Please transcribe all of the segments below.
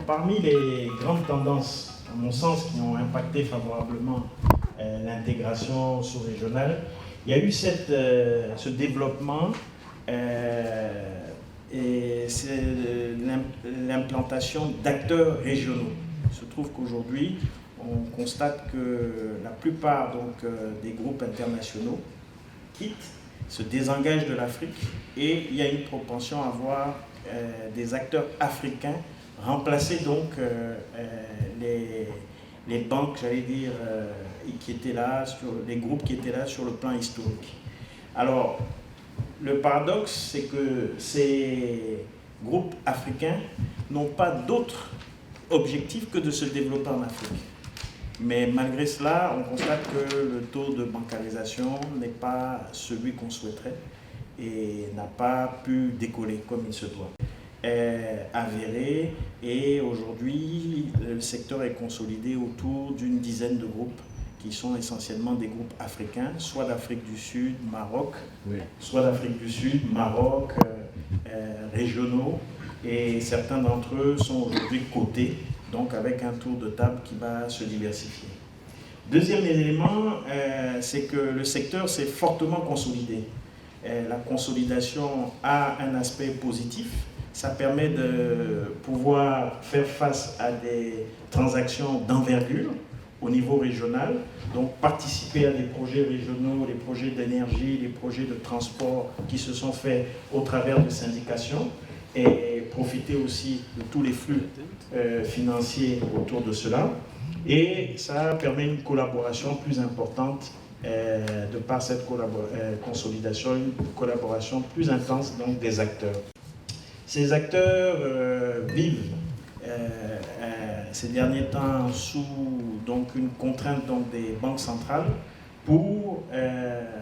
Parmi les grandes tendances, à mon sens, qui ont impacté favorablement l'intégration sous-régionale, il y a eu ce développement et c'est l'implantation d'acteurs régionaux. Il se trouve qu'aujourd'hui, on constate que la plupart des groupes internationaux quittent, se désengagent de l'Afrique et il y a une propension à voir des acteurs africains remplacer donc les banques, j'allais dire, qui étaient là, les groupes qui étaient là sur le plan historique. Alors, le paradoxe, c'est que ces groupes africains n'ont pas d'autre objectif que de se développer en Afrique. Mais malgré cela, on constate que le taux de bancarisation n'est pas celui qu'on souhaiterait et n'a pas pu décoller comme il se doit. Avéré et aujourd'hui le secteur est consolidé autour d'une dizaine de groupes qui sont essentiellement des groupes africains, soit d'Afrique du Sud, Maroc, soit d'Afrique du Sud, Maroc, régionaux, et certains d'entre eux sont aujourd'hui cotés, donc avec un tour de table qui va se diversifier. Deuxième élément, c'est que le secteur s'est fortement consolidé. La consolidation a un aspect positif. Ça permet de pouvoir faire face à des transactions d'envergure au niveau régional, donc participer à des projets régionaux, les projets d'énergie, les projets de transport qui se sont faits au travers de syndications et profiter aussi de tous les flux financiers autour de cela. Et ça permet une collaboration plus importante de par cette consolidation, une collaboration plus intense donc, des acteurs. Ces acteurs vivent ces derniers temps sous une contrainte des banques centrales pour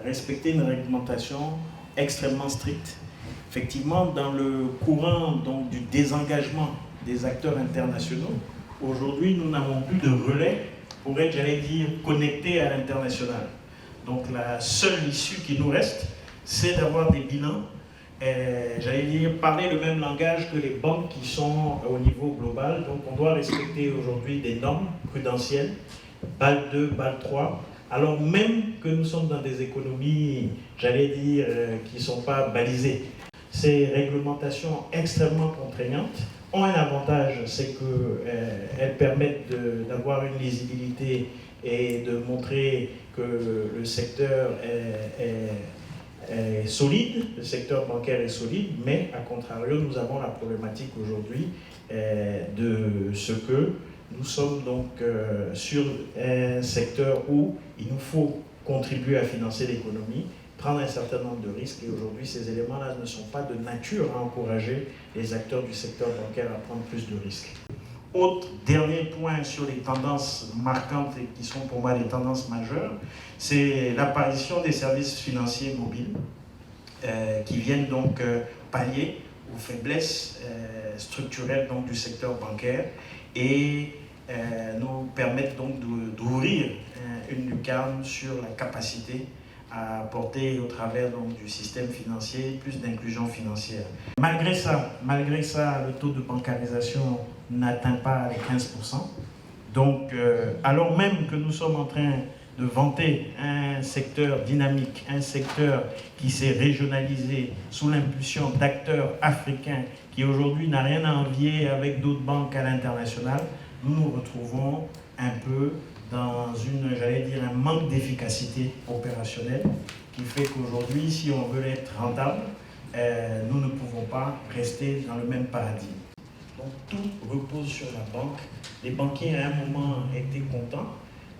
respecter une réglementation extrêmement stricte. Effectivement, dans le courant du désengagement des acteurs internationaux, aujourd'hui, nous n'avons plus de relais pour être, j'allais dire, connectés à l'international. Donc la seule issue qui nous reste, c'est d'avoir des bilans j'allais dire, parler le même langage que les banques qui sont au niveau global. Donc on doit respecter aujourd'hui des normes prudentielles, BAL 2, BAL 3, alors même que nous sommes dans des économies, j'allais dire, qui ne sont pas balisées. Ces réglementations extrêmement contraignantes ont un avantage, c'est qu'elles permettent d'avoir une lisibilité et de montrer que le secteur est solide, le secteur bancaire est solide, mais à contrario, nous avons la problématique aujourd'hui de ce que nous sommes donc sur un secteur où il nous faut contribuer à financer l'économie, prendre un certain nombre de risques, et aujourd'hui ces éléments-là ne sont pas de nature à encourager les acteurs du secteur bancaire à prendre plus de risques. Autre dernier point sur les tendances marquantes et qui sont pour moi des tendances majeures, c'est l'apparition des services financiers mobiles qui viennent donc pallier aux faiblesses structurelles donc, du secteur bancaire et nous permettent donc d'ouvrir une lucarne sur la capacité à apporter au travers donc, du système financier plus d'inclusion financière. Malgré ça, le taux de bancarisation n'atteint pas les 15%. Donc, alors même que nous sommes en train de vanter un secteur dynamique, un secteur qui s'est régionalisé sous l'impulsion d'acteurs africains qui aujourd'hui n'a rien à envier avec d'autres banques à l'international, nous nous retrouvons un peu dans j'allais dire, un manque d'efficacité opérationnelle qui fait qu'aujourd'hui, si on veut être rentable, nous ne pouvons pas rester dans le même paradigme. Donc tout repose sur la banque. Les banquiers à un moment étaient contents,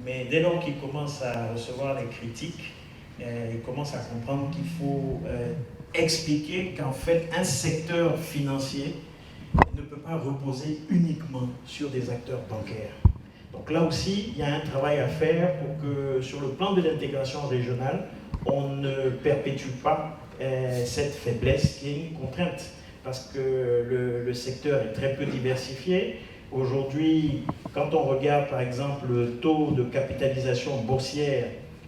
mais dès lors qu'ils commencent à recevoir les critiques, ils commencent à comprendre qu'il faut expliquer qu'en fait, un secteur financier ne peut pas reposer uniquement sur des acteurs bancaires. Donc là aussi, il y a un travail à faire pour que, sur le plan de l'intégration régionale, on ne perpétue pas cette faiblesse qui est une contrainte, parce que le secteur est très peu diversifié. Aujourd'hui, quand on regarde par exemple le taux de capitalisation boursière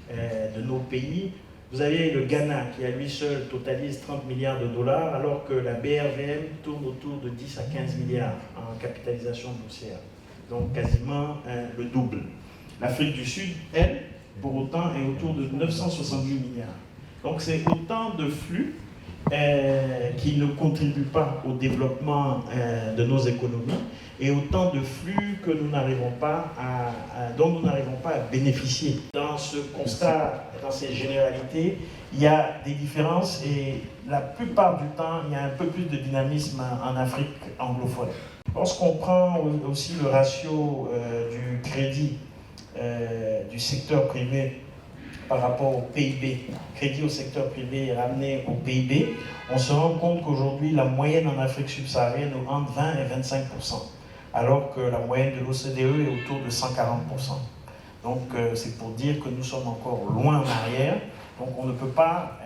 de nos pays, vous avez le Ghana qui à lui seul totalise 30 milliards de dollars, alors que la BRVM tourne autour de 10 à 15 milliards en capitalisation boursière. Donc quasiment le double. L'Afrique du Sud, elle, pour autant, est autour de 968 milliards. Donc c'est autant de flux qui ne contribuent pas au développement de nos économies et autant de flux que nous n'arrivons pas dont nous n'arrivons pas à bénéficier. Dans ce constat, dans ces généralités, il y a des différences et la plupart du temps, il y a un peu plus de dynamisme en Afrique anglophone. Lorsqu'on prend aussi le ratio du crédit du secteur privé par rapport au PIB, crédit au secteur privé ramené au PIB, on se rend compte qu'aujourd'hui, la moyenne en Afrique subsaharienne est entre 20 et 25%, alors que la moyenne de l'OCDE est autour de 140%. Donc, c'est pour dire que nous sommes encore loin en arrière. Donc, on ne peut pas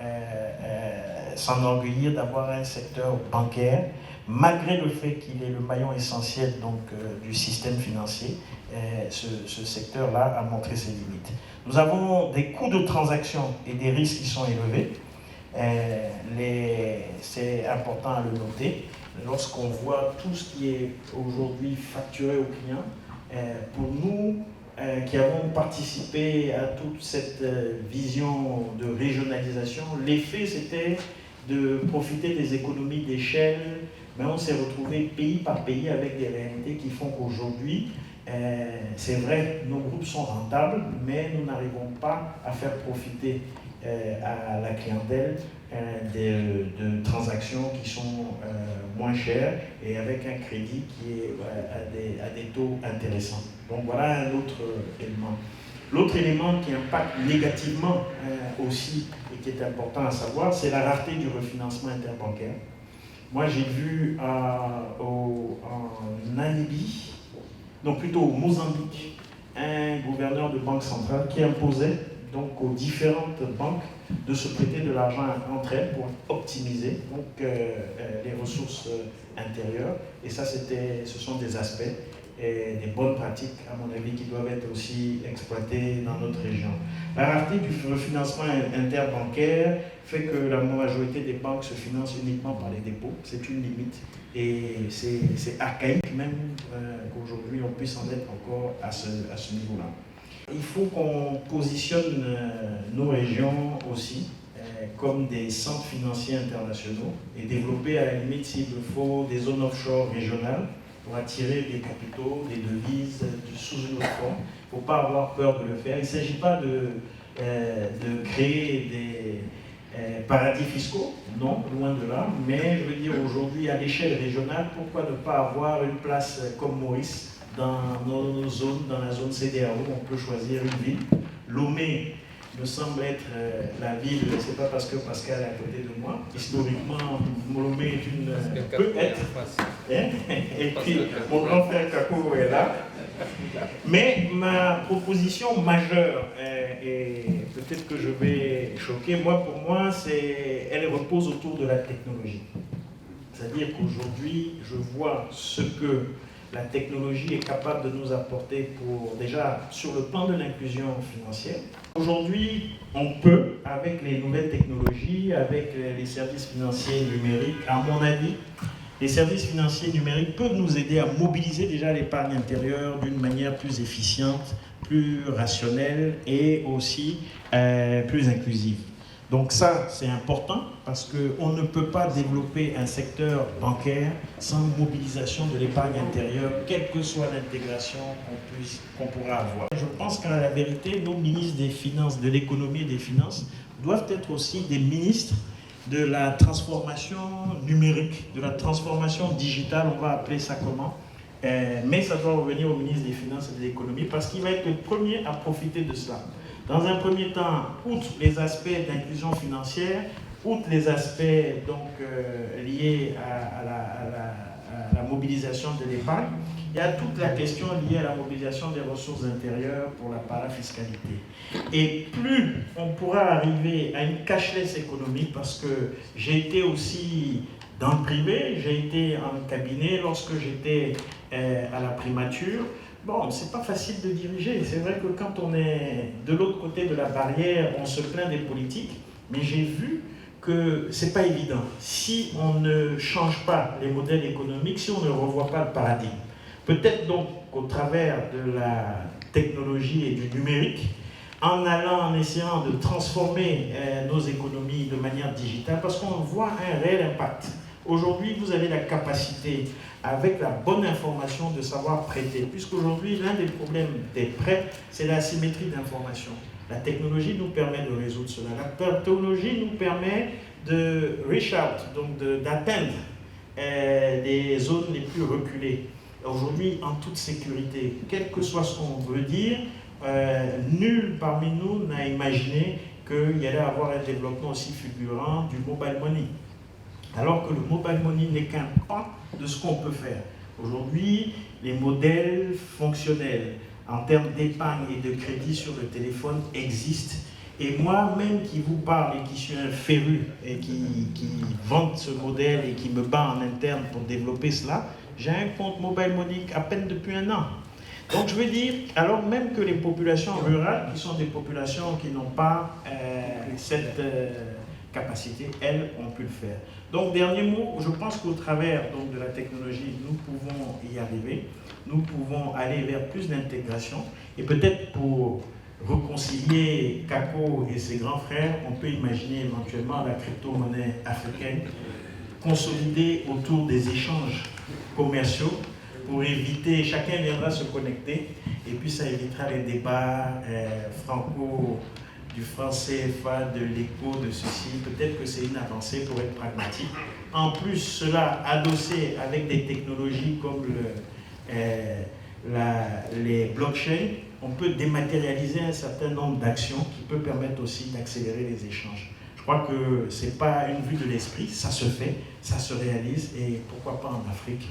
s'enorgueillir d'avoir un secteur bancaire, malgré le fait qu'il est le maillon essentiel donc, du système financier. Ce secteur-là a montré ses limites. Nous avons des coûts de transaction et des risques qui sont élevés. C'est important à le noter. Lorsqu'on voit tout ce qui est aujourd'hui facturé aux clients, pour nous qui avons participé à toute cette vision de régionalisation, l'effet c'était de profiter des économies d'échelle, mais on s'est retrouvé pays par pays avec des réalités qui font qu'aujourd'hui, c'est vrai, nos groupes sont rentables, mais nous n'arrivons pas à faire profiter à la clientèle de transactions qui sont moins chères et avec un crédit qui est à des taux intéressants. Donc voilà un autre élément. L'autre élément qui impacte négativement aussi et qui est important à savoir, c'est la rareté du refinancement interbancaire. Moi j'ai vu en Namibie, donc plutôt au Mozambique, un gouverneur de banque centrale qui imposait donc aux différentes banques de se prêter de l'argent entre elles pour optimiser donc, les ressources intérieures. Et ça, ce sont des aspects et des bonnes pratiques, à mon avis, qui doivent être aussi exploitées dans notre région. La rareté du refinancement interbancaire fait que la majorité des banques se financent uniquement par les dépôts. C'est une limite. Et c'est archaïque même qu'aujourd'hui on puisse en être encore à ce niveau-là. Il faut qu'on positionne nos régions aussi comme des centres financiers internationaux et développer à la limite, s'il le faut, des zones offshore régionales pour attirer des capitaux, des devises sous une autre forme. Il ne faut pas avoir peur de le faire. Il ne s'agit pas de créer des paradis fiscaux, non, loin de là, mais je veux dire aujourd'hui à l'échelle régionale, pourquoi ne pas avoir une place comme Maurice dans nos zones, dans la zone CEDEAO, on peut choisir une ville. Lomé me semble être la ville, c'est pas parce que Pascal est à côté de moi, historiquement, Lomé est une... peut être, et puis mon grand frère Kako est là. Mais ma proposition majeure, et peut-être que je vais choquer, pour moi, elle repose autour de la technologie. C'est-à-dire qu'aujourd'hui, je vois ce que la technologie est capable de nous apporter déjà sur le plan de l'inclusion financière. Aujourd'hui, on peut, avec les nouvelles technologies, avec les services financiers numériques, à mon avis, les services financiers numériques peuvent nous aider à mobiliser déjà l'épargne intérieure d'une manière plus efficiente, plus rationnelle et aussi plus inclusive. Donc ça, c'est important parce qu'on ne peut pas développer un secteur bancaire sans mobilisation de l'épargne intérieure, quelle que soit l'intégration qu'on pourra avoir. Je pense qu'en la vérité, nos ministres des Finances, de l'économie et des finances, doivent être aussi des ministres de la transformation numérique, de la transformation digitale, on va appeler ça comment, mais ça doit revenir au ministre des Finances et de l'économie parce qu'il va être le premier à profiter de cela. Dans un premier temps, outre les aspects d'inclusion financière, outre les aspects donc, liés à la mobilisation de l'épargne, il y a toute la question liée à la mobilisation des ressources intérieures pour la parafiscalité. Et plus on pourra arriver à une cashless économique, parce que j'ai été aussi dans le privé, j'ai été en cabinet lorsque j'étais à la primature. Bon, c'est pas facile de diriger. C'est vrai que quand on est de l'autre côté de la barrière, on se plaint des politiques, mais j'ai vu que c'est pas évident. Si on ne change pas les modèles économiques, si on ne revoit pas le paradigme, peut-être donc au travers de la technologie et du numérique, en essayant de transformer nos économies de manière digitale, parce qu'on voit un réel impact. Aujourd'hui, vous avez la capacité, avec la bonne information, de savoir prêter, puisqu'aujourd'hui, l'un des problèmes des prêts, c'est l'asymétrie d'information. La technologie nous permet de résoudre cela. La technologie nous permet de reach out, donc d'atteindre les zones les plus reculées. Aujourd'hui, en toute sécurité, quel que soit ce qu'on veut dire, nul parmi nous n'a imaginé qu'il y allait avoir un développement aussi fulgurant du mobile money. Alors que le mobile money n'est qu'un pan de ce qu'on peut faire. Aujourd'hui, les modèles fonctionnels en termes d'épargne et de crédit sur le téléphone existent. Et moi-même qui vous parle et qui suis un féru et qui vante ce modèle et qui me bat en interne pour développer cela, j'ai un compte mobile money à peine depuis un an. Donc je veux dire, alors même que les populations rurales, qui sont des populations qui n'ont pas cette capacité, elles ont pu le faire. Donc dernier mot, je pense qu'au travers donc, de la technologie, nous pouvons y arriver, nous pouvons aller vers plus d'intégration, et peut-être pour réconcilier Kako et ses grands frères, on peut imaginer éventuellement la crypto-monnaie africaine consolidée autour des échanges commerciaux pour éviter, chacun viendra se connecter et puis ça évitera les débats du franc CFA, de l'écho, de ceci. Peut-être que c'est une avancée pour être pragmatique. En plus, cela adossé avec des technologies comme les blockchains, on peut dématérialiser un certain nombre d'actions qui peut permettre aussi d'accélérer les échanges. Je crois que ce n'est pas une vue de l'esprit, ça se fait, ça se réalise et pourquoi pas en Afrique.